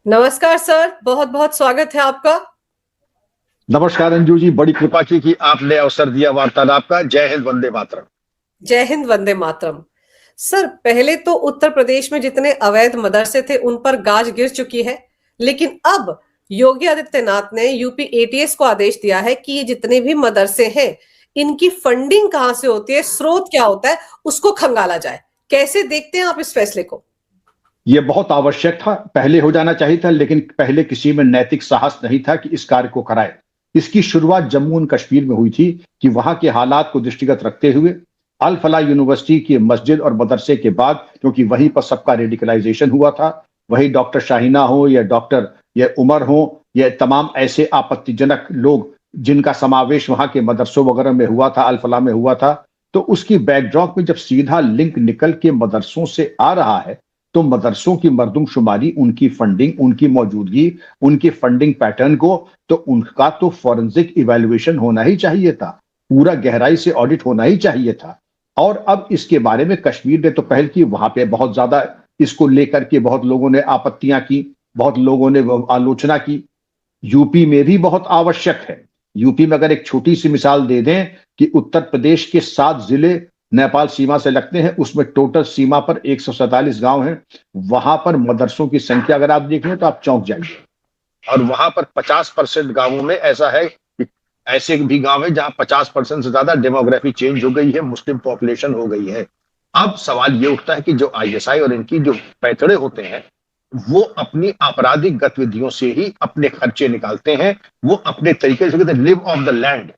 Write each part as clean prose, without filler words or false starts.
नमस्कार सर, बहुत बहुत स्वागत है आपका। नमस्कार अंजू जी, बड़ी कृपा की कि आपने अवसर दिया वार्तालाप का। जय हिंद, वंदे मातरम। जय हिंद, वंदे मातरम। सर, पहले तो उत्तर प्रदेश में जितने अवैध मदरसे थे उन पर गाज गिर चुकी है, लेकिन अब योगी आदित्यनाथ ने यूपी एटीएस को आदेश दिया है कि ये जितने भी मदरसे हैं, इनकी फंडिंग कहां से होती है, स्रोत क्या होता है, उसको खंगाला जाए। कैसे देखते हैं आप इस फैसले को? ये बहुत आवश्यक था, पहले हो जाना चाहिए था, लेकिन पहले किसी में नैतिक साहस नहीं था कि इस कार्य को कराए। इसकी शुरुआत जम्मू एंड कश्मीर में हुई थी कि वहां के हालात को दृष्टिगत रखते हुए अल फलाह यूनिवर्सिटी की मस्जिद और मदरसे के बाद, क्योंकि वहीं पर सबका रेडिकलाइजेशन हुआ था, वही डॉक्टर शाहीना हो या डॉक्टर या उमर हो या तमाम ऐसे आपत्तिजनक लोग जिनका समावेश वहां के मदरसों वगैरह में हुआ था, अल फलाह में हुआ था, तो उसकी बैकड्रॉप में जब सीधा लिंक निकल के मदरसों से आ रहा है, तो मदरसों की मर्दमशुमारी, उनकी फंडिंग, उनकी मौजूदगी, उनके फंडिंग पैटर्न को, तो उनका तो फॉरेंसिक इवैल्यूएशन होना ही चाहिए था, पूरा गहराई से ऑडिट होना ही चाहिए था। और अब इसके बारे में कश्मीर ने तो पहल की, वहां पे बहुत ज्यादा इसको लेकर के बहुत लोगों ने आपत्तियां की, बहुत लोगों ने आलोचना की। यूपी में भी बहुत आवश्यक है। यूपी में अगर एक छोटी सी मिसाल दे दें कि उत्तर प्रदेश के 7 जिले नेपाल सीमा से लगते हैं, उसमें टोटल सीमा पर 147 गांव हैं। वहां पर मदरसों की संख्या अगर आप देखें तो आप चौंक जाएंगे। और वहां पर 50% गांवों में ऐसा है कि ऐसे भी गांव है जहां 50% से ज्यादा डेमोग्राफी चेंज हो गई है, मुस्लिम पॉपुलेशन हो गई है। अब सवाल ये उठता है कि जो आईएसआई और इनकी जो पैतड़े होते हैं, वो अपनी आपराधिक गतिविधियों से ही अपने खर्चे निकालते हैं। वो अपने तरीके से कहते हैं लिव ऑफ द लैंड,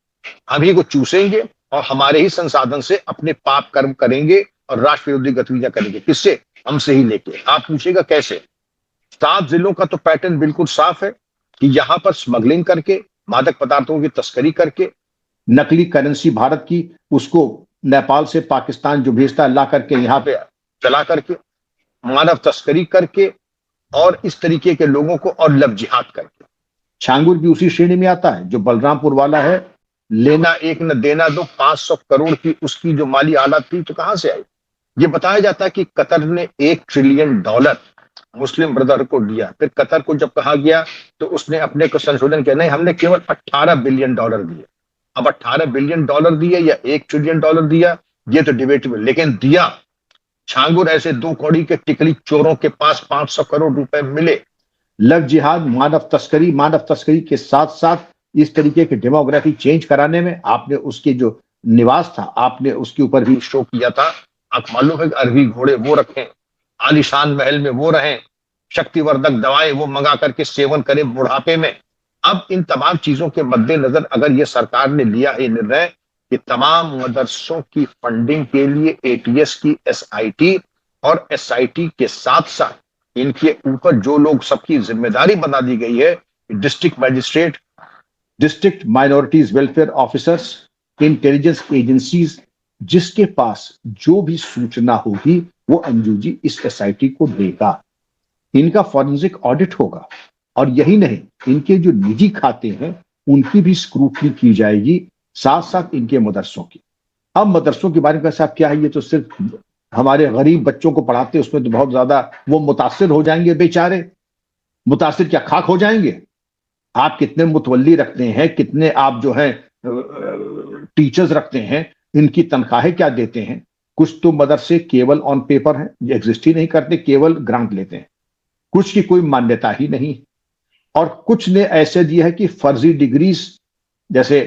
हम ही को चूसेंगे और हमारे ही संसाधन से अपने पाप कर्म करेंगे और राष्ट्र विरोधी गतिविधियां करेंगे। किससे? हमसे ही लेके। आप पूछेगा कैसे? 7 जिलों का तो पैटर्न बिल्कुल साफ है कि यहां पर स्मगलिंग करके, मादक पदार्थों की तस्करी करके, नकली करेंसी भारत की, उसको नेपाल से पाकिस्तान जो भेजता है ला करके यहाँ पे चला करके, मानव तस्करी करके, और इस तरीके के लोगों को, और लव जिहाद करके। छांगुर भी उसी श्रेणी में आता है जो बलरामपुर वाला है। लेना एक न देना दो, 500 करोड़ की उसकी जो माली हालत थी, तो कहां से आई? ये बताया जाता है कि कतर ने $1 ट्रिलियन मुस्लिम ब्रदर को दिया। फिर कतर को जब कहा गया तो उसने अपने को संशोधन किया, नहीं हमने केवल $18 बिलियन दिए। अब $18 बिलियन दिए या $1 ट्रिलियन दिया, ये तो डिबेटेबल, लेकिन दिया। छांगुर ऐसे 2 कौड़ी के टिकली चोरों के पास 500 करोड़ रुपए मिले। लव जिहाद, मानव तस्करी के साथ साथ इस तरीके की डेमोग्राफी चेंज कराने में आपने उसके जो निवास था, आपने उसके ऊपर भी शो किया था। आप मालूम है कि अरबी घोड़े वो रखें, आलीशान महल में वो रहें, शक्तिवर्धक दवाएं वो मंगा करके सेवन करें बुढ़ापे में। अब इन तमाम चीजों के मद्देनजर अगर ये सरकार ने लिया है निर्णय कि तमाम मदरसों की फंडिंग के लिए एटीएस की एसआईटी, और एसआईटी के साथ साथ इनके ऊपर जो लोग सबकी जिम्मेदारी बना दी गई है, district magistrate, district minorities welfare officers, intelligence agencies, जिसके पास जो भी सूचना होगी वो अंजू जी इस एसआईटी को देगा। इनका फॉरेंसिक ऑडिट होगा, और यही नहीं, इनके जो निजी खाते हैं उनकी भी स्क्रूटनी की जाएगी, साथ साथ इनके मदरसों की। अब मदरसों के बारे में साहब क्या है, ये तो सिर्फ हमारे गरीब बच्चों को पढ़ाते, उसमें तो बहुत ज्यादा वो मुतासिर हो जाएंगे बेचारे। मुतासिर क्या, खाक हो जाएंगे? आप कितने मुतवल्ली रखते हैं, कितने आप जो है टीचर्स रखते हैं, इनकी तनख्वाहें क्या देते हैं? कुछ तो मदरसे केवल ऑन पेपर हैं, एग्जिस्ट ही नहीं करते, केवल ग्रांट लेते हैं। कुछ की कोई मान्यता ही नहीं, और कुछ ने ऐसे दिया है कि फर्जी डिग्रीज, जैसे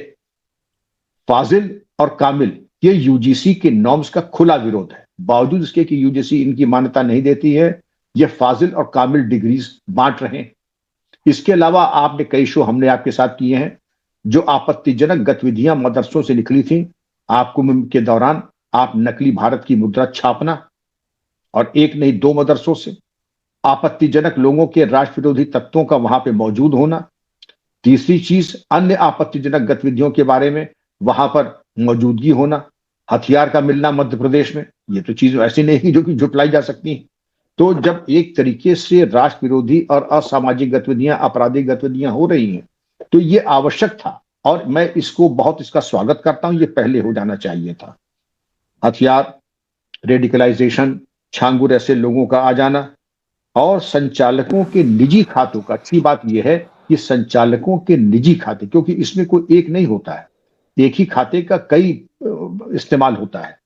फाजिल और कामिल, ये यूजीसी के नॉर्म्स का खुला विरोध है। बावजूद इसके कि यूजीसी इनकी मान्यता नहीं देती है, ये फाजिल और कामिल डिग्रीज बांट रहे हैं। इसके अलावा आपने कई शो हमने आपके साथ किए हैं, जो आपत्तिजनक गतिविधियां मदरसों से निकली थी आपको के दौरान, आप नकली भारत की मुद्रा छापना, और एक नहीं 2 मदरसों से आपत्तिजनक लोगों के राष्ट्र विरोधी तत्वों का वहां पे मौजूद होना। तीसरी चीज, अन्य आपत्तिजनक गतिविधियों के बारे में वहां पर मौजूदगी होना, हथियार का मिलना मध्य प्रदेश में, ये तो चीज ऐसी नहीं है जो कि जुटलाई जा सकती है। तो जब एक तरीके से राष्ट्र विरोधी और असामाजिक गतिविधियां, आपराधिक गतिविधियां हो रही हैं, तो ये आवश्यक था, और मैं इसको बहुत इसका स्वागत करता हूं। ये पहले हो जाना चाहिए था। हथियार, रेडिकलाइजेशन, छांगुर ऐसे लोगों का आ जाना, और संचालकों के निजी खातों का, अच्छी बात यह है कि संचालकों के निजी खाते, क्योंकि इसमें कोई एक नहीं होता है, एक ही खाते का कई इस्तेमाल होता है।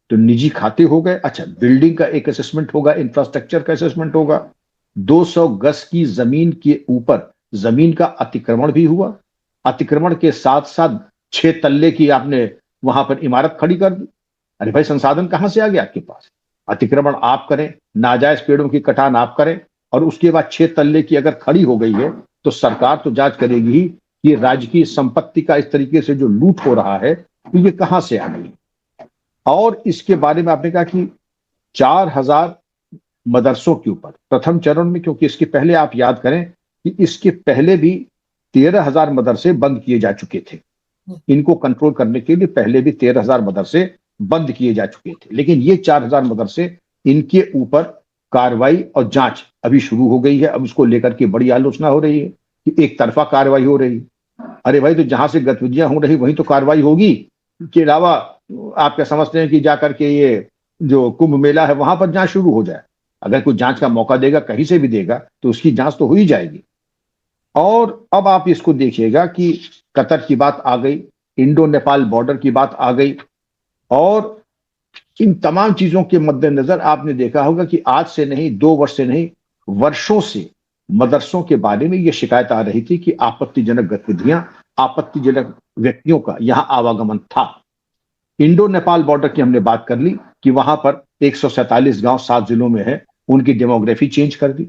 तो निजी खाते हो गए। अच्छा, बिल्डिंग का एक असेसमेंट होगा, इंफ्रास्ट्रक्चर का असेसमेंट होगा। 200 गज की जमीन के ऊपर जमीन का अतिक्रमण भी हुआ। अतिक्रमण के साथ साथ 6 तल्ले की आपने वहां पर इमारत खड़ी कर दी। अरे भाई, संसाधन कहां से आ गया आपके पास? अतिक्रमण आप करें, नाजायज पेड़ों की कटान आप करें, और उसके बाद 6 तल्ले की अगर खड़ी हो गई है तो सरकार तो जांच करेगी ही कि राज्य की संपत्ति का इस तरीके से जो लूट हो रहा है तो ये कहां से आ गई। और इसके बारे में आपने कहा कि 4000 मदरसों के ऊपर प्रथम चरण में, क्योंकि इसके पहले आप याद करें कि इसके पहले भी 13,000 मदरसे बंद किए जा चुके थे। इनको कंट्रोल करने के लिए पहले भी 13,000 मदरसे बंद किए जा चुके थे, लेकिन ये 4,000 मदरसे, इनके ऊपर कार्रवाई और जांच अभी शुरू हो गई है। अब इसको लेकर के बड़ी आलोचना हो रही है कि एक तरफा कार्रवाई हो रही है। अरे भाई, तो जहां से गतिविधियां हो रही वहीं तो कार्रवाई होगी। के अलावा आप क्या समझते हैं कि जाकर के ये जो कुंभ मेला है वहां पर जांच शुरू हो जाए? अगर कोई जांच का मौका देगा, कहीं से भी देगा, तो उसकी जांच तो हो ही जाएगी। और अब आप इसको देखिएगा कि कतर की बात आ गई, इंडो नेपाल बॉर्डर की बात आ गई, और इन तमाम चीजों के मद्देनजर आपने देखा होगा कि आज से नहीं, 2 वर्ष से नहीं, वर्षों से मदरसों के बारे में यह शिकायत आ रही थी कि आपत्तिजनक गतिविधियां, आपत्तिजनक व्यक्तियों का यहां आवागमन था। इंडो नेपाल बॉर्डर की हमने बात कर ली कि वहां पर 147 गांव 7 जिलों में है, उनकी डेमोग्राफी चेंज कर दी।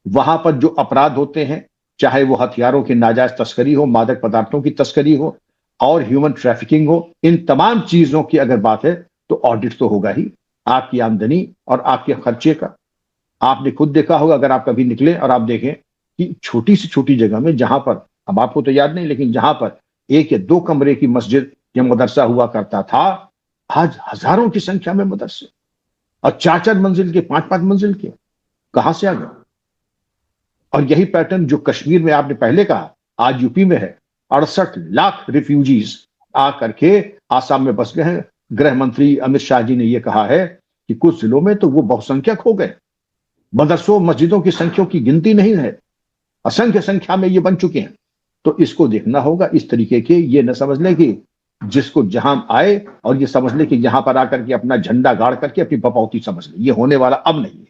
वहां पर जो अपराध होते हैं, चाहे वो हथियारों की नाजायज तस्करी हो, मादक पदार्थों की तस्करी हो और ह्यूमन ट्रैफिकिंग हो, इन तमाम चीजों की अगर बात है तो ऑडिट तो होगा ही आपकी आमदनी और आपके खर्चे का। आपने खुद देखा होगा, अगर आप कभी निकले और आप देखें कि छोटी से छोटी जगह में, जहां पर, अब आपको तो याद नहीं, लेकिन जहां पर 1 या 2 कमरे की मस्जिद या मदरसा हुआ करता था, आज हजारों की संख्या में मदरसे, और 4-4 मंजिल के, 5-5 मंजिल के, कहां से आ गए? और यही पैटर्न जो कश्मीर में आपने पहले कहा, आज यूपी में है। 68 लाख रिफ्यूजीज आकर के आसाम में बस गए हैं। गृह मंत्री अमित शाह जी ने यह कहा है कि कुछ जिलों में तो वो बहुसंख्यक हो गए। मदरसों मस्जिदों की संख्या की गिनती नहीं है, असंख्य संख्या में ये बन चुके हैं। तो इसको देखना होगा इस तरीके के, ये न समझ ले कि जिसको जहां आए और ये समझ ले कि यहां पर आकर के अपना झंडा गाड़ करके अपनी बपौती समझ ले, ये होने वाला अब नहीं है।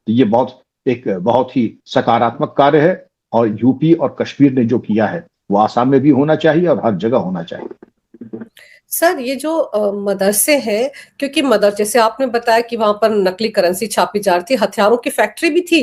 तो ये बहुत ही सकारात्मक कार्य है, और यूपी और कश्मीर ने जो किया है वो आसाम में भी होना चाहिए और हर जगह होना चाहिए। सर, ये जो मदरसे हैं, क्योंकि जैसे आपने बताया कि वहां पर नकली करेंसी छापी जा रही थी, हथियारों की फैक्ट्री भी थी।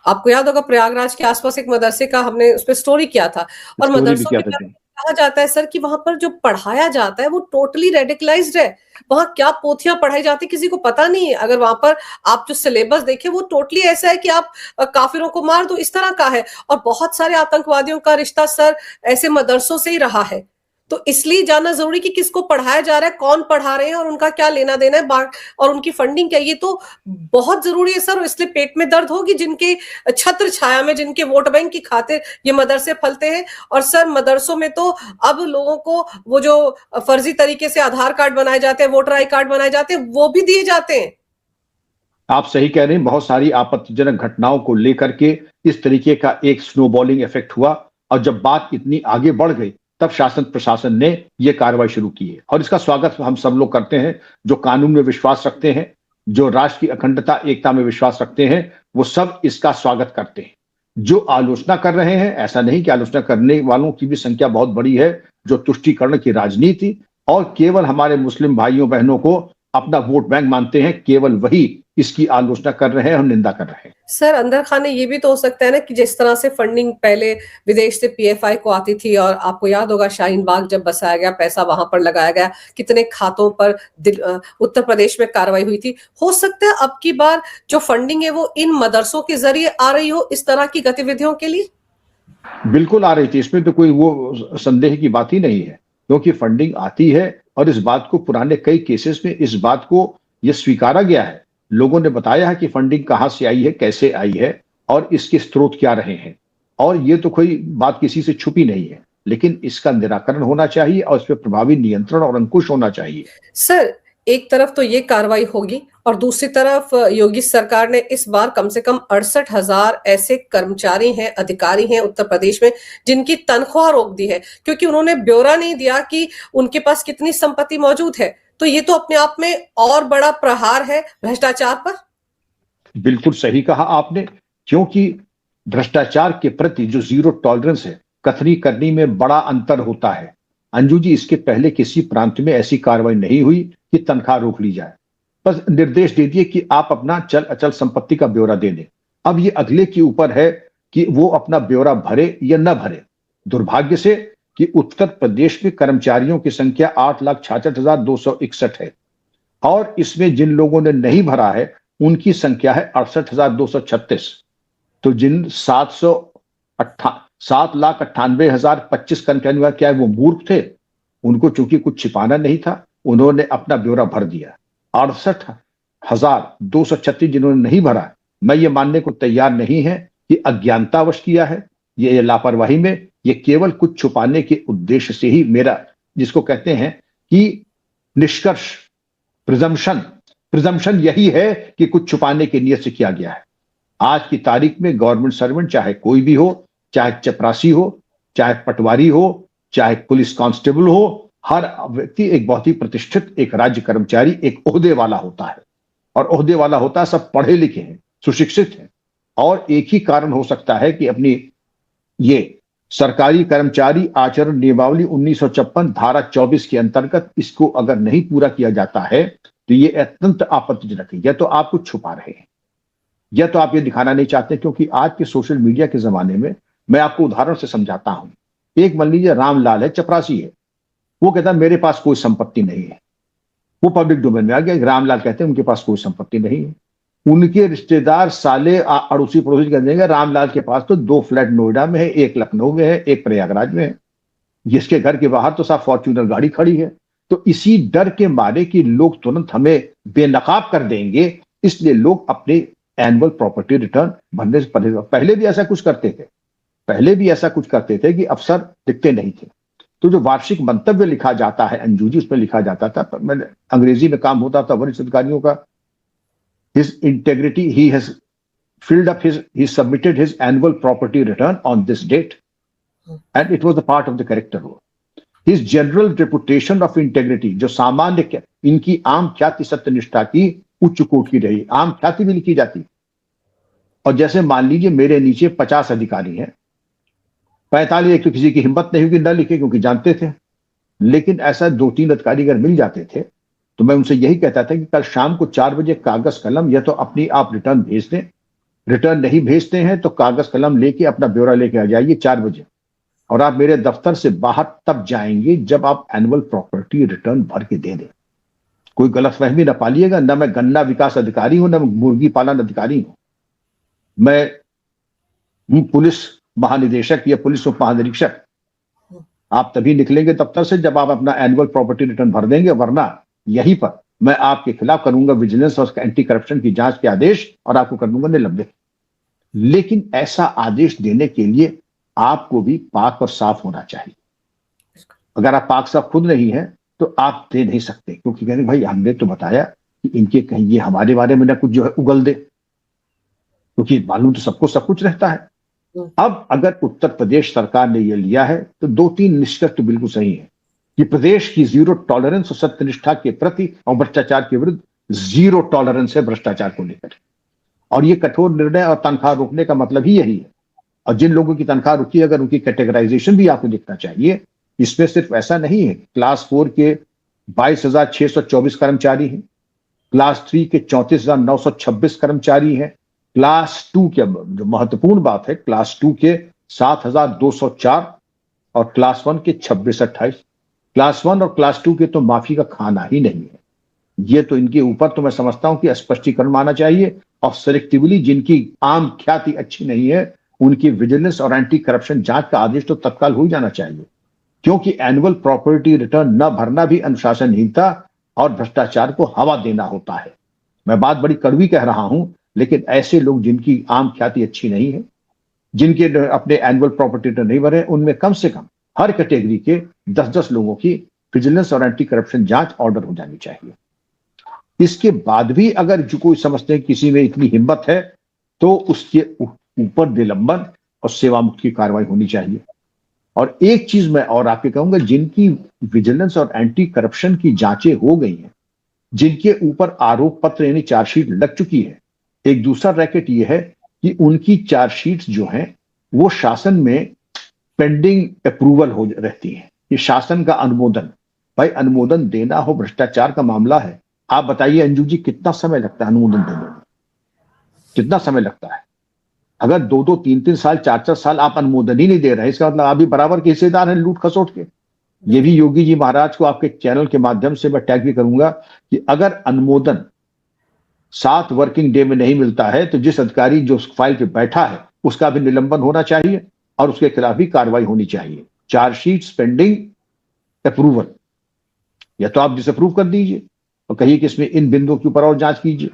आपको याद होगा प्रयागराज के आसपास एक मदरसे का हमने उस पर स्टोरी किया था। और स्टोरी भी मदरसों क्या के बारे था? में कहा जाता है सर कि वहां पर जो पढ़ाया जाता है वो टोटली रेडिकलाइज्ड है। वहां क्या पोथियां पढ़ाई जाती किसी को पता नहीं है। अगर वहां पर आप जो सिलेबस देखें वो टोटली ऐसा है कि आप काफिरों को मार दो, इस तरह का है। और बहुत सारे आतंकवादियों का रिश्ता सर ऐसे मदरसों से ही रहा है। तो इसलिए जानना जरूरी कि किसको पढ़ाया जा रहा है, कौन पढ़ा रहे हैं और उनका क्या लेना देना है, और उनकी फंडिंग क्या, ये तो बहुत जरूरी है सर। इसलिए पेट में दर्द होगी जिनके छत्र छाया में, जिनके वोट बैंक की खातिर ये मदरसे फलते हैं। और सर, मदरसों में तो अब लोगों को वो जो फर्जी तरीके से आधार कार्ड बनाए जाते हैं, वोटर आई कार्ड बनाए जाते हैं, वो भी दिए जाते हैं। आप सही कह रहे हैं, बहुत सारी आपत्तिजनक घटनाओं को लेकर के इस तरीके का एक स्नोबॉलिंग इफेक्ट हुआ, और जब बात इतनी आगे बढ़ गई तब शासन प्रशासन ने यह कार्रवाई शुरू की है। और इसका स्वागत हम सब लोग करते हैं, जो कानून में विश्वास रखते हैं, जो राष्ट्र की अखंडता एकता में विश्वास रखते हैं, वो सब इसका स्वागत करते हैं। जो आलोचना कर रहे हैं, ऐसा नहीं कि आलोचना करने वालों की भी संख्या बहुत बड़ी है, जो तुष्टीकरण की राजनीति और केवल हमारे मुस्लिम भाइयों बहनों को अपना वोट बैंक मानते हैं, केवल वही इसकी आलोचना कर रहे हैं और निंदा कर रहे हैं। सर, अंदर खाने ये भी तो हो सकता है ना कि जिस तरह से फंडिंग पहले विदेश से पीएफआई को आती थी, और आपको याद होगा शाहीन बाग जब बसाया गया, पैसा वहां पर लगाया गया, कितने खातों पर उत्तर प्रदेश में कार्रवाई हुई थी। हो सकता है अब की बार जो फंडिंग है वो इन मदरसों के जरिए आ रही हो इस तरह की गतिविधियों के लिए। बिल्कुल आ रही थी, इसमें तो कोई वो संदेह की बात ही नहीं है, क्योंकि फंडिंग आती है। और इस बात को पुराने कई केसेस में इस बात को यह स्वीकारा गया है, लोगों ने बताया है कि फंडिंग कहां से आई है, कैसे आई है और इसके स्रोत क्या रहे हैं। और ये तो कोई बात किसी से छुपी नहीं है, लेकिन इसका निराकरण होना चाहिए और इस पर प्रभावी नियंत्रण और अंकुश होना चाहिए। सर, एक तरफ तो ये कार्रवाई होगी और दूसरी तरफ योगी सरकार ने इस बार कम से कम 68,000 ऐसे कर्मचारी हैं, अधिकारी हैं उत्तर प्रदेश में जिनकी तनख्वाह रोक दी है, क्योंकि उन्होंने ब्यौरा नहीं दिया कि उनके पास कितनी संपत्ति मौजूद है। तो ये तो अपने आप में और बड़ा प्रहार है भ्रष्टाचार पर। बिल्कुल सही कहा आपने, क्योंकि भ्रष्टाचार के प्रति जो जीरो टॉलरेंस है, कथनी करनी में बड़ा अंतर होता है। अंजू जी, इसके पहले किसी प्रांत में ऐसी कार्रवाई नहीं हुई कि तनख्वाह रोक ली जाए। बस निर्देश दे दिए कि आप अपना चल अचल संपत्ति का ब्यौरा दे दें। अब ये अगले के ऊपर है कि वो अपना ब्यौरा भरे या न भरे। दुर्भाग्य से कि उत्तर प्रदेश में कर्मचारियों की संख्या 8,66,261 है और इसमें जिन लोगों ने नहीं भरा है उनकी संख्या है 68,236। तो जिन 7,98,025 कर्मचारियों, क्या वो मूर्ख थे? उनको चूंकि कुछ छिपाना नहीं था, उन्होंने अपना ब्यौरा भर दिया। 68,236 जिन्होंने नहीं भरा, मैं ये मानने को तैयार नहीं है कि अज्ञानतावश किया है, ये लापरवाही में, ये केवल कुछ छुपाने के उद्देश्य से ही, मेरा जिसको कहते हैं कि निष्कर्ष, प्रिजम्पशन यही है कि कुछ छुपाने की नियत से किया गया है। आज की तारीख में गवर्नमेंट सर्वेंट चाहे कोई भी हो, चाहे चपरासी हो, चाहे पटवारी हो, चाहे पुलिस कांस्टेबल हो, हर व्यक्ति एक बहुत ही प्रतिष्ठित, एक राज्य कर्मचारी, एक ओहदे वाला होता है। और ओहदे वाला होता है, सब पढ़े लिखे हैं, सुशिक्षित हैं। और एक ही कारण हो सकता है कि अपनी ये सरकारी कर्मचारी आचरण नियमावली 1956 धारा 24 के अंतर्गत इसको अगर नहीं पूरा किया जाता है तो ये अत्यंत आपत्तिजनक है। या तो आप कुछ छुपा रहे हैं या तो आप ये दिखाना नहीं चाहते, क्योंकि आज के सोशल मीडिया के जमाने में मैं आपको उदाहरण से समझाता हूं। एक मान लीजिए रामलाल है, चपरासी है, वो कहता है मेरे पास कोई संपत्ति नहीं है, वो पब्लिक डोमेन में आ गया। रामलाल कहते हैं उनके पास कोई संपत्ति नहीं है। उनके रिश्तेदार, साले, अड़ोसी पड़ोसी कह देंगे रामलाल के पास तो 2 फ्लैट नोएडा में है, एक लखनऊ में है, एक प्रयागराज में है, जिसके घर के बाहर तो साफ फॉर्च्यूनर गाड़ी खड़ी है। तो इसी डर के मारे कि लोग तुरंत हमें बेनकाब कर देंगे, इसलिए लोग अपने एनुअल प्रॉपर्टी रिटर्न भरने से पहले भी ऐसा कुछ करते थे कि अफसर दिखते नहीं थे। तो जो वार्षिक मंतव्य लिखा जाता है अंजू जी, उसमें लिखा जाता था, मैंने अंग्रेजी में काम होता था वरिष्ठ अधिकारियों का, his integrity, he has filled up he submitted his annual property return on this date, and it was a part of the character role. His general reputation of integrity, जो सामान्य इनकी आम ख्याति सत्यनिष्ठा की उच्च कोटि की रही, आम ख्याति भी लिखी जाती। और जैसे मान लीजिए मेरे नीचे 50 अधिकारी हैं, 45 एक तो किसी की हिम्मत नहीं हुई न लिखे, क्योंकि जानते थे। लेकिन ऐसा 2-3 अधिकारी अगर मिल जाते थे तो मैं उनसे यही कहता था कि कल शाम को 4 बजे कागज कलम, या तो अपनी आप रिटर्न भेज दें, रिटर्न नहीं भेजते हैं तो कागज कलम लेके अपना ब्यौरा लेके आ जाइए 4 बजे, और आप मेरे दफ्तर से बाहर तब जाएंगे जब आप एनुअल प्रॉपर्टी रिटर्न भर के दे दें। कोई गलतफहमी न पालिएगा, न मैं गन्ना विकास अधिकारी हूं, न मुर्गी पालन अधिकारी हूं। मैं पुलिस महानिदेशक या पुलिस उप महानिरीक्षक। आप तभी निकलेंगे दफ्तर से जब आप अपना एनुअल प्रॉपर्टी रिटर्न भर देंगे, वरना यहीं पर मैं आपके खिलाफ करूंगा विजिलेंस और एंटी करप्शन की जांच के आदेश, और आपको कर दूंगा निलंबित। लेकिन ऐसा आदेश देने के लिए आपको भी पाक और साफ होना चाहिए। अगर आप पाक साफ खुद नहीं है तो आप दे नहीं सकते, क्योंकि कहने भाई हमने तो बताया कि इनके कहीं ये हमारे बारे में ना कुछ जो है उगल दे, क्योंकि मालूम तो सबको सब कुछ रहता है। अब अगर उत्तर प्रदेश सरकार ने यह लिया है तो 2-3 निष्कर्ष तो बिल्कुल सही है कि प्रदेश की जीरो टॉलरेंस और सत्यनिष्ठा के प्रति और भ्रष्टाचार के विरुद्ध जीरो टॉलरेंस है भ्रष्टाचार को लेकर। और ये कठोर निर्णय और तनख्वाह रोकने का मतलब ही यही है। और जिन लोगों की तनख्वाह रुकी, अगर उनकी कैटेगराइजेशन भी आपको देखना चाहिए, इसमें सिर्फ ऐसा नहीं है। क्लास 4 के 22,624 कर्मचारी हैं, क्लास 3 के 34,926 कर्मचारी हैं, क्लास 2 के, जो महत्वपूर्ण बात है, क्लास 2 के 7,204 और क्लास 1 के 26-28। क्लास 1 और क्लास 2 के तो माफी का खाना ही नहीं है। ये तो इनके ऊपर तो मैं समझता हूं कि स्पष्टीकरण आना चाहिए, और सिलेक्टिवली जिनकी आम ख्याति अच्छी नहीं है उनकी विजिलेंस और एंटी करप्शन जांच का आदेश तो तत्काल हो जाना चाहिए, क्योंकि एनुअल प्रॉपर्टी रिटर्न न भरना भी अनुशासनहीनता और भ्रष्टाचार को हवा देना होता है। मैं बात बड़ी कड़वी कह रहा हूं, लेकिन ऐसे लोग जिनकी आम ख्याति अच्छी नहीं है, जिनके अपने एनुअल प्रॉपर्टी रिटर्न नहीं भरे, उनमें कम से कम हर कैटेगरी के 10-10 लोगों की विजिलेंस और एंटी करप्शन जांच ऑर्डर हो जानी चाहिए। इसके बाद भी अगर जो कोई समझते हैं किसी में इतनी हिम्मत है तो उसके ऊपर निलंबन और सेवा मुक्त की कार्रवाई होनी चाहिए। और एक चीज मैं और आपके कहूंगा, जिनकी विजिलेंस और एंटी करप्शन की जांचें हो गई हैं, जिनके ऊपर आरोप पत्र यानी चार्जशीट लग चुकी है, एक दूसरा रैकेट यह है कि उनकी चार्जशीट्स जो हैं वो शासन में पेंडिंग अप्रूवल हो रहती है। ये शासन का अनुमोदन, भाई अनुमोदन देना हो, भ्रष्टाचार का मामला है। आप बताइए अंजू जी, कितना समय लगता है अनुमोदन देने में? कितना समय लगता है? अगर 2-2, 3-3 साल, 4-4 साल आप अनुमोदन ही नहीं दे रहे, इसका मतलब आप भी बराबर के हिस्सेदार हैं लूट खसोट के। ये भी योगी जी महाराज को आपके चैनल के माध्यम से मैं टैग भी करूंगा कि अगर अनुमोदन 7 वर्किंग डे में नहीं मिलता है तो जिस अधिकारी जो फाइल पे बैठा है उसका भी निलंबन होना चाहिए और उसके खिलाफ भी कार्रवाई होनी चाहिए। चार्जशीट पेंडिंग अप्रूवल, या तो आप डिसअप्रूव कर दीजिए और कहिए कि इसमें इन बिंदुओं के ऊपर और जांच कीजिए।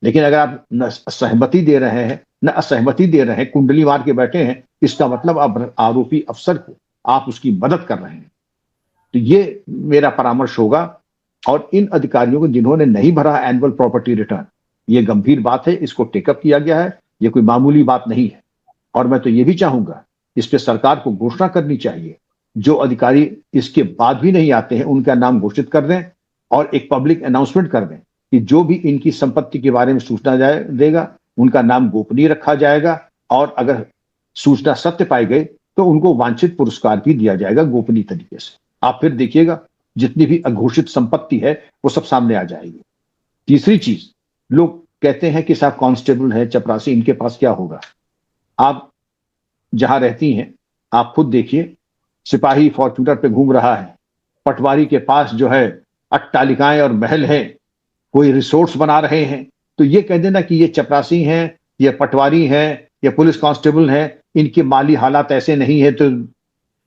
लेकिन अगर आप न सहमति दे रहे हैं न असहमति दे रहे हैं, कुंडली मार के बैठे हैं, इसका मतलब आप आरोपी अफसर को आप उसकी मदद कर रहे हैं। तो ये मेरा परामर्श होगा। और इन अधिकारियों को जिन्होंने नहीं भरा एनुअल प्रॉपर्टी रिटर्न, ये गंभीर बात है, इसको टेकअप किया गया है, ये कोई मामूली बात नहीं है। और मैं तो ये भी चाहूंगा इस पे सरकार को घोषणा करनी चाहिए, जो अधिकारी इसके बाद भी नहीं आते हैं उनका नाम घोषित कर दें और एक पब्लिक अनाउंसमेंट कर दें कि जो भी इनकी संपत्ति के बारे में सूचना देगा उनका नाम गोपनीय रखा जाएगा, और अगर सूचना सत्य पाई गई तो उनको वांछित पुरस्कार भी दिया जाएगा गोपनीय तरीके से। आप फिर देखिएगा जितनी भी अघोषित संपत्ति है वो सब सामने आ जाएगी। तीसरी चीज, लोग कहते हैं कि साहब कांस्टेबल है, चपरासी, इनके पास क्या होगा? आप जहां रहती हैं आप खुद देखिए, सिपाही फॉर्च्यूनर पे घूम रहा है, पटवारी के पास जो है अट्टालिकाएं और महल है, कोई रिसोर्ट्स बना रहे हैं, तो ये कह देना कि ये चपरासी हैं, ये पटवारी हैं, ये पुलिस कांस्टेबल हैं, इनके माली हालात ऐसे नहीं है तो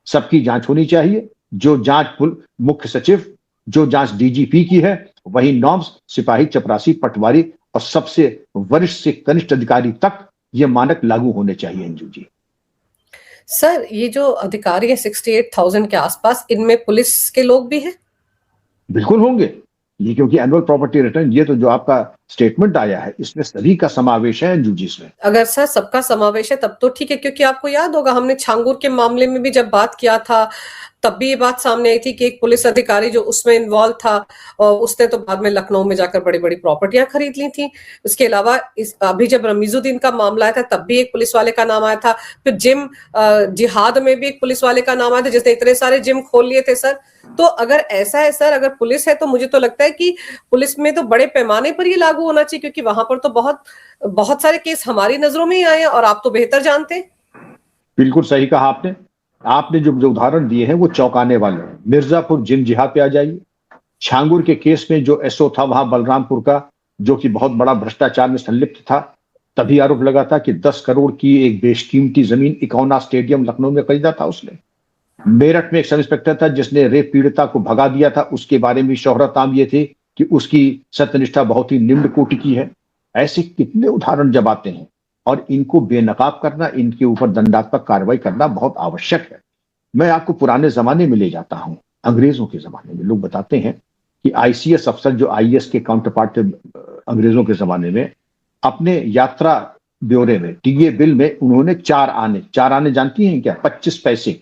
सबकी जांच होनी चाहिए। जो जांच मुख्य सचिव, जो जांच डीजीपी की है, वही नॉर्म्स सिपाही, चपरासी, पटवारी और सबसे वरिष्ठ से कनिष्ठ अधिकारी तक ये मानक लागू होने चाहिए। अंजू जी, सर ये जो अधिकारी है 68,000 के आसपास, इनमें पुलिस के लोग भी हैं? बिल्कुल होंगे। ये क्योंकि एनुअल प्रॉपर्टी रिटर्न, ये तो जो आपका स्टेटमेंट आया है इसमें सभी का समावेश है अंजू जी। इसमें अगर सर सबका समावेश है तब तो ठीक है, क्योंकि आपको याद होगा हमने छांगुर के मामले में भी जब बात किया था तब भी ये बात सामने आई थी कि एक पुलिस अधिकारी जो उसमें इन्वॉल्व था और उसने तो बाद में लखनऊ में जाकर बड़ी बड़ी प्रॉपर्टियां खरीद ली थी। उसके अलावा अभी जब रमीजुद्दीन का मामला आया था तब भी एक पुलिस वाले का नाम आया था। फिर जिम जिहाद में भी एक पुलिस वाले का नाम आया था जिसने इतने सारे जिम खोल लिए थे सर। तो अगर ऐसा है सर, अगर पुलिस है तो मुझे तो लगता है कि पुलिस में तो बड़े पैमाने पर ये लागू होना चाहिए, क्योंकि वहां पर तो बहुत बहुत सारे केस हमारी नजरों में ही आए हैं और आप तो बेहतर जानते हैं। बिल्कुल सही कहा आपने। आपने जो उदाहरण दिए हैं वो चौंकाने वाले हैं। मिर्जापुर जिम जिहाद पे आ जाइए, छांगुर के केस में जो एसओ था वहां बलरामपुर का, जो कि बहुत बड़ा भ्रष्टाचार में संलिप्त था, तभी आरोप लगा था कि 10 करोड़ की एक बेशकीमती जमीन इकोना स्टेडियम लखनऊ में खरीदा था उसने। मेरठ में एक सब इंस्पेक्टर था जिसने रेप पीड़िता को भगा दिया था, उसके बारे में शोहरत आम ये थी कि उसकी सत्यनिष्ठा बहुत ही निम्न कोटि की है। ऐसे कितने उदाहरण जब आते हैं, और इनको बेनकाब करना, इनके ऊपर दंडात्मक कार्रवाई करना बहुत आवश्यक है। मैं आपको पुराने जमाने में ले जाता हूं। अंग्रेजों के जमाने में लोग बताते हैं कि आईसीएस अफसर, जो आईएएस के काउंटर पार्ट थे अंग्रेजों के जमाने में, अपने यात्रा ब्यौरे में, टीए बिल में उन्होंने 4 आने जानती हैं क्या? 25 पैसे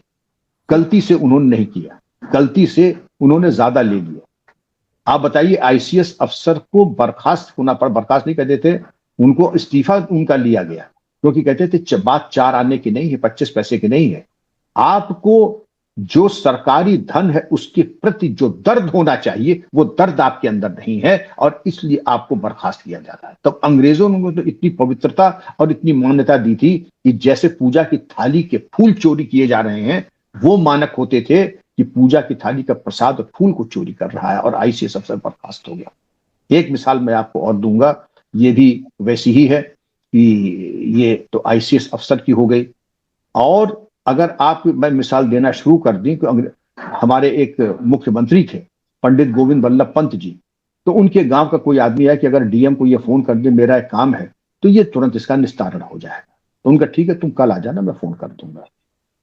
गलती से उन्होंने नहीं किया, गलती से उन्होंने ज्यादा ले लिया। आप बताइए, आईसीएस अफसर को बर्खास्त होना पड़ा, बर्खास्त नहीं कहते थे, उनको इस्तीफा उनका लिया गया, क्योंकि कहते थे बात 4 आने की नहीं है, 25 पैसे की नहीं है। आपको जो सरकारी धन है उसके प्रति जो दर्द होना चाहिए वो दर्द आपके अंदर नहीं है, और इसलिए आपको बर्खास्त किया जा रहा है। तब अंग्रेजों ने तो इतनी पवित्रता और इतनी मान्यता दी थी कि जैसे पूजा की थाली के फूल चोरी किए जा रहे हैं, वो मानक होते थे कि पूजा की थाली का प्रसाद और फूल को चोरी कर रहा है, और आईसीएस अफसर बर्खास्त हो गया। एक मिसाल मैं आपको और दूंगा, ये भी वैसी ही है कि ये तो आईसीएस अफसर की हो गई। और अगर आप, मैं मिसाल देना शुरू कर दी कि हमारे एक मुख्यमंत्री थे पंडित गोविंद वल्लभ पंत जी, तो उनके गांव का कोई आदमी है कि अगर डीएम को ये फोन कर दे मेरा एक काम है, तो ये तुरंत इसका निस्तारण हो जाएगा। तो उनका ठीक है, तुम कल आ जाना, मैं फोन कर दूंगा।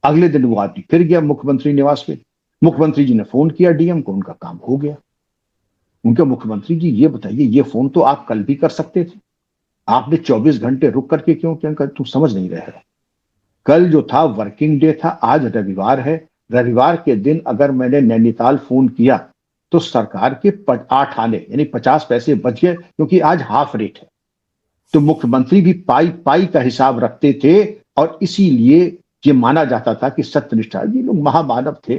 अगले दिन वो आदमी फिर गया मुख्यमंत्री निवास पे, मुख्यमंत्री जी ने फोन किया डीएम को, उनका काम हो गया। उनके मुख्यमंत्री जी ये बताइए, ये फोन तो आप कल भी कर सकते थे, आपने 24 घंटे रुक करके क्यों क्यों कर, तुम समझ नहीं रहे हो। कल जो था वर्किंग डे था, आज रविवार है। रविवार के दिन अगर मैंने नैनीताल फोन किया तो सरकार के 8 आने यानी 50 पैसे बच गए, क्योंकि आज हाफ रेट है। तो मुख्यमंत्री भी पाई पाई का हिसाब रखते थे, और इसीलिए ये माना जाता था कि सत्यनिष्ठा, ये लोग महामानव थे।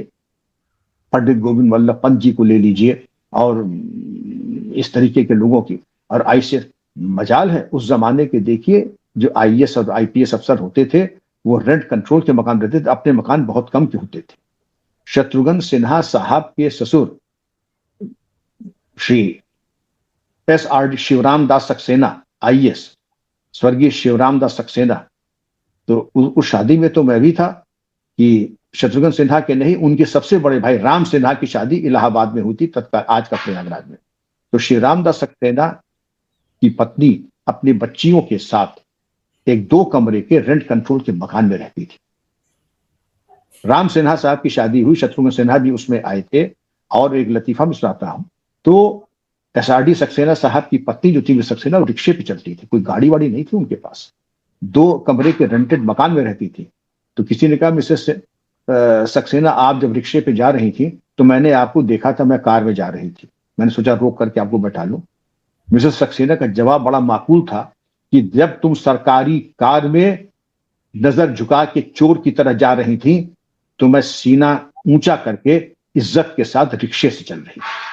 पंडित गोविंद वल्लभ पंत जी को ले लीजिए, और इस तरीके के लोगों की, और आईसीएस, मजाल है उस जमाने के, देखिए जो आईएएस और आईपीएस अफसर होते थे वो रेंट कंट्रोल के मकान रहते थे, अपने मकान बहुत कम के होते थे। शत्रुघ्न सिन्हा साहब के ससुर श्री एसआर शिवराम दास सक्सेना आईएएस, स्वर्गीय शिवराम दास सक्सेना, तो उस शादी में तो मैं भी था, कि शत्रुघ्न सिन्हा के नहीं, उनके सबसे बड़े भाई राम सिन्हा की शादी इलाहाबाद में हुई थी, तत्काल आज का प्रयागराज में। तो श्रीराम दास सक्सेना की पत्नी अपनी बच्चियों के साथ एक 2 कमरे के रेंट कंट्रोल के मकान में रहती थी। राम सिन्हा साहब की शादी हुई, शत्रुघ्न सिन्हा भी उसमें आए थे। और एक लतीफा में सुनाता हूं, तो एसआरडी सक्सेना साहब की पत्नी जो थी सक्सेना, वो रिक्शे पे चलती थी, कोई गाड़ी वाड़ी नहीं थी उनके पास, 2 कमरे के रेंटेड मकान में रहती थी। तो किसी ने कहा, मिसेस सक्सेना आप जब रिक्शे पे जा रही थी तो मैंने आपको देखा था, मैं कार में जा रही थी, मैंने सोचा रोक करके आपको बैठा लूं। मिसेस सक्सेना का जवाब बड़ा माकूल था कि जब तुम सरकारी कार में नजर झुका के चोर की तरह जा रही थी तो मैं सीना ऊंचा करके इज्जत के साथ रिक्शे से चल रही थी।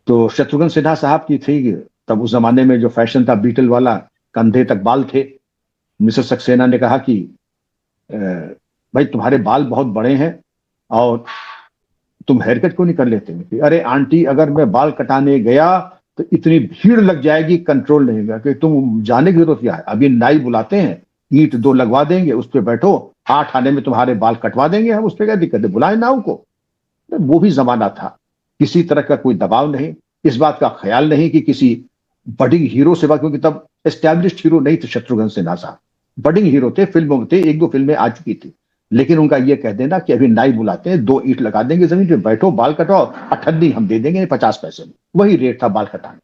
तो शत्रुघ्न सिन्हा साहब की थी तब उस जमाने में जो फैशन था, बीटल वाला, कंधे तक बाल थे। मिसेस सक्सेना ने कहा कि भाई तुम्हारे बाल बहुत बड़े हैं और तुम हेयर कट क्यों नहीं कर लेते? अरे आंटी, अगर मैं बाल कटाने गया तो इतनी भीड़ लग जाएगी, कंट्रोल नहीं होगा, कि तुम जाने की जरूरत क्या है, अभी नाई बुलाते हैं, ईंट 2 लगवा देंगे, उस पर बैठो, 8 आने में तुम्हारे बाल कटवा देंगे हम, उस पर क्या दिक्कत है, बुलाए नाव को। वो भी जमाना था, किसी तरह का कोई दबाव नहीं, इस बात का ख्याल नहीं कि किसी बडिंग हीरो से बात, क्योंकि तब एस्टैब्लिश्ड हीरो नहीं थे शत्रुघ्न सिन्हा साहब, बडिंग हीरो थे, फिल्मों में थे, 1-2 फिल्में आ चुकी थी। लेकिन उनका ये कह देना कि अभी नाई बुलाते हैं, 2 ईंट लगा देंगे जमीन पे, बैठो बाल कटाओ, अठन्नी हम दे देंगे 50 पैसे में, वही रेट था बाल कटाने।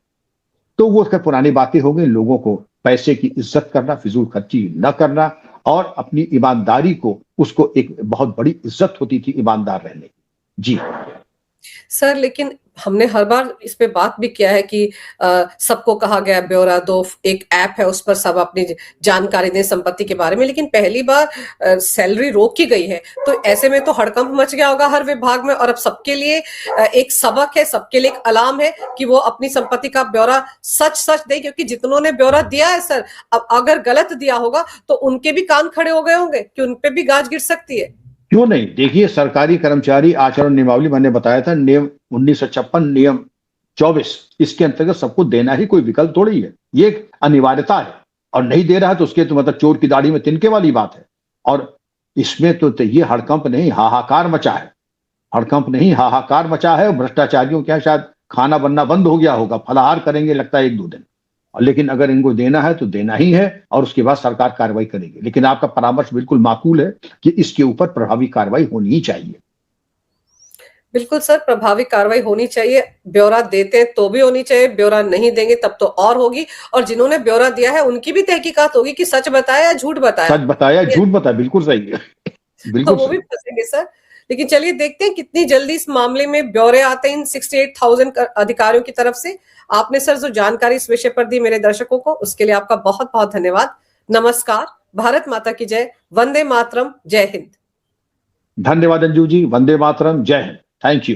तो वो उसका पुरानी बातें हो गई। लोगों को पैसे की इज्जत करना, फिजूल खर्ची न करना, और अपनी ईमानदारी को, उसको एक बहुत बड़ी इज्जत होती थी ईमानदार रहने की। जी सर, लेकिन हमने हर बार इस पे बात भी किया है कि सबको कहा गया ब्यौरा दो, एक ऐप है उस पर सब अपनी जानकारी दें संपत्ति के बारे में, लेकिन पहली बार सैलरी रोक की गई है, तो ऐसे में तो हड़कंप मच गया होगा हर विभाग में, और अब सबके लिए एक सबक है, सबके लिए एक अलार्म है कि वो अपनी संपत्ति का ब्यौरा सच सच दे, क्योंकि जितनों ने ब्यौरा दिया है सर, अब अगर गलत दिया होगा तो उनके भी कान खड़े हो गए होंगे कि उनपे भी गाज गिर सकती है। क्यों नहीं, देखिए सरकारी कर्मचारी आचरण नियमावली मैंने बताया था, नियम 1956 नियम 24, इसके अंतर्गत सबको देना ही कोई विकल्प थोड़ी है, ये एक अनिवार्यता है, और नहीं दे रहा है तो उसके तो मतलब चोर की दाढ़ी में तिनके वाली बात है। और इसमें तो ये हड़कंप नहीं, हाहाकार मचा है, हड़कंप नहीं हाहाकार मचा है। भ्रष्टाचारियों के यहाँ शायद खाना बनना बंद हो गया होगा, फलाहार करेंगे लगता है 1-2 दिन, लेकिन अगर इनको देना है तो देना ही है, और उसके बाद सरकार कार्रवाई करेगी। लेकिन आपका परामर्श बिल्कुल माकूल है कि इसके ऊपर प्रभावी कार्रवाई होनी ही चाहिए। बिल्कुल सर, प्रभावी कार्रवाई होनी चाहिए, ब्यौरा देते हैं तो भी होनी चाहिए, ब्यौरा नहीं देंगे तब तो और होगी, और जिन्होंने ब्यौरा दिया है उनकी भी तहकीकात होगी कि सच बताया या झूठ बताया। सच बताया झूठ बताया, बिल्कुल सही है, बिल्कुल वो भी फंसेंगे सर। लेकिन चलिए देखते हैं कितनी जल्दी इस मामले में ब्यौरे आते हैं इन 68,000 अधिकारियों की तरफ से। आपने सर जो जानकारी इस विषय पर दी मेरे दर्शकों को, उसके लिए आपका बहुत बहुत धन्यवाद। नमस्कार, भारत माता की जय, वंदे मातरम, जय हिंद। धन्यवाद अंजू जी, वंदे मातरम, जय हिंद, थैंक यू।